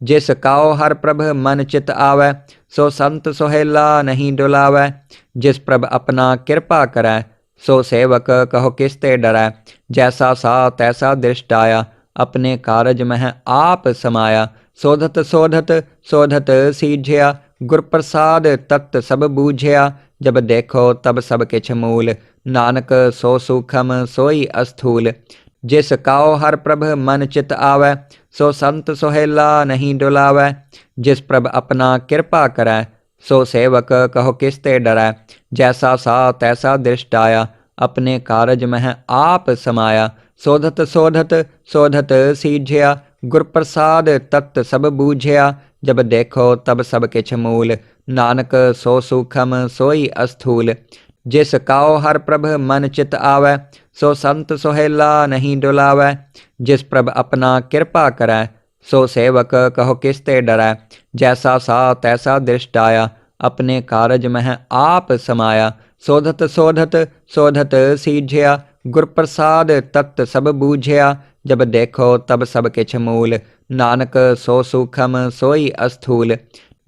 जिस काओ हर प्रभ मन चित आवै, सो संत सोहेला नहीं डुलावै। जिस प्रभ अपना कृपा करै, सो सेवक कहो किसते डरै। जैसा सा तैसा दृष्ट आया, अपने कारज मह आप समाया। सोधत सोधत सोधत सीझिया, गुर प्रसाद तत्त सब बूझिया। जब देखो तब सब किछ मूल, नानक सो सूखम सोई अस्थूल। जिस काओ हर प्रभ मन चित आवै, सो संत सोहेला नहीं डुलावै। जिस प्रभ अपना कृपा करै, सो सेवक कहो किसते डरै। जैसा सा तैसा दृष्ट आया, अपने कारज मह आप समाया। सोधत सोधत सोधत सीझिया, गुर प्रसाद तत्त सब बूझिया। जब देखो तब सब किछ मूल, नानक सो सूखम सोई अस्थूल। जिस काओ हर प्रभ मन चित आवै, सो संत सोहेला नहीं डुलावै। जिस प्रभ अपना कृपा करै, सो सेवक कहो किसते डरै। जैसा सा तैसा दृष्ट आया, अपने कारज मह आप समाया। सोधत सोधत सोधत सीझिया, गुर प्रसाद तत्त सब बूझिया। जब देखो तब सब किछ मूल, नानक सो सूखम सोई अस्थूल।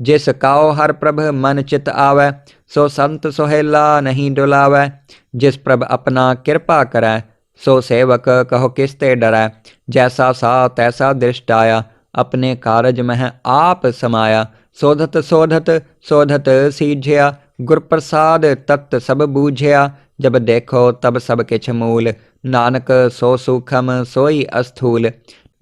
जिस काओ हर प्रभ मन चित आवै, सो संत सोहेला नहीं डुलावै। जिस प्रभ अपना कृपा करै, सो सेवक कहो किसते डरै। जैसा सा तैसा दृष्ट आया, अपने कारज मह आप समाया। सोधत सोधत सोधत सीझिया, गुर प्रसाद तत्त सब बूझिया। जब देखो तब सब किछ मूल, नानक सो सूखम सोई अस्थूल।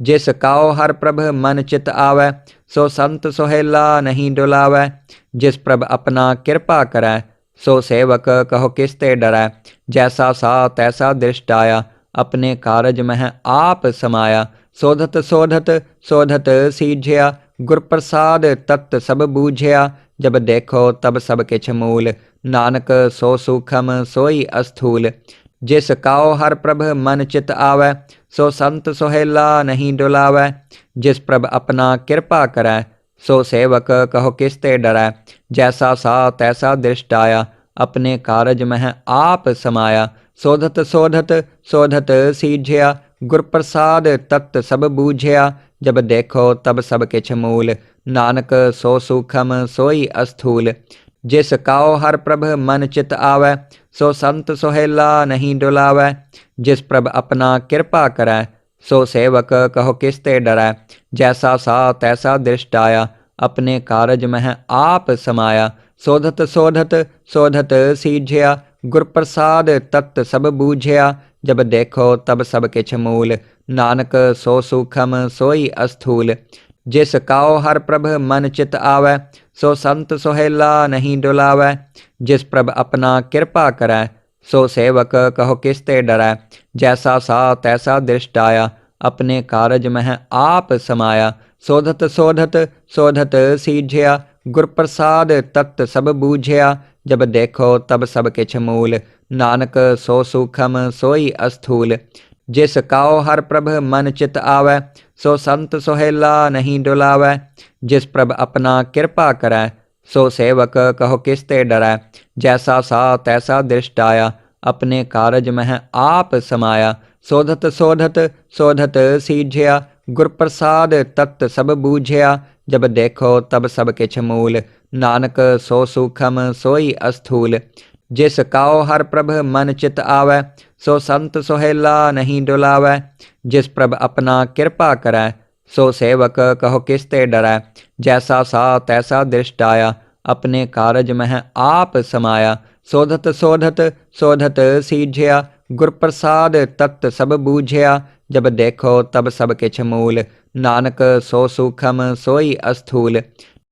जिस काओ हर प्रभ मन चित आवै, सो संत सोहेला नहीं डुलावै। जिस प्रभ अपना कृपा करै, सो सेवक कहो किसते डरै। जैसा सा तैसा दृष्ट आया, अपने कारज मह आप समाया। सोधत सोधत सोधत सीझिया, गुर प्रसाद तत्त सब बूझिया। जब देखो तब सब किछ मूल, नानक सो सूखम सोई अस्थूल। जिस काओ हर प्रभ मन चित आवै, सो संत सोहेला नहीं डुलावै। जिस प्रभ अपना कृपा करै, सो सेवक कहो किसते डरै। जैसा सा तैसा दृष्ट आया, अपने कारज मह आप समाया। सोधत सोधत सोधत सीझिया, गुर प्रसाद तत्त सब बूझिया। जब देखो तब सब किछ मूल, नानक सो सूखम सोई अस्थूल। जिस काओ हर प्रभ मन चित आवै, सो संत सोहेला नहीं डुलावै। जिस प्रभ अपना कृपा करै, सो सेवक कहो किसते डरै। जैसा सा तैसा दृष्ट आया, अपने कारज मह आप समाया। शोधत शोधत शोधत सीझिया, गुर प्रसाद तत्त सब बूझिया। जब देखो तब सब किछ मूल, नानक सो सूखम सोई अस्थूल। जिस काओ हर प्रभ मन चित आवै, सो संत सोहेला नहीं डुलावै। जिस प्रभ अपना कृपा करै, सो सेवक कहो किसते डरै। जैसा सा तैसा दृष्ट आया, अपने कारज मह आप समाया। शोधत शोधत शोधत सीझिया, गुर प्रसाद तत्त सब बूझिया। जब देखो तब सब किछ मूल, नानक सो सूखम सोई अस्थूल। जिस काओ हर प्रभ मन चित आवै, सो संत सोहेला नहीं डुलावै। जिस प्रभ अपना कृपा करै, सो सेवक कहो किसते डरै। जैसा सा तैसा दृष्ट आया, अपने कारज मह आप समाया। शोधत शोधत शोधत सीझिया, गुर प्रसाद तत्त सब बूझिया। जब देखो तब सब किछ मूल, नानक सो सूखम सोई अस्थूल। जिस काओ हर प्रभ मन चित आवै, सो संत सोहेला नहीं डुलावै। जिस प्रभ अपना कृपा करै, सो सेवक कहो किसते डरै। जैसा सा तैसा दृष्ट आया, अपने कारज मह आप समाया। शोधत शोधत शोधत सीझिया, गुर प्रसाद तत्त सब बूझिया। जब देखो तब सब किछ मूल, नानक सो सूखम सोई अस्थूल।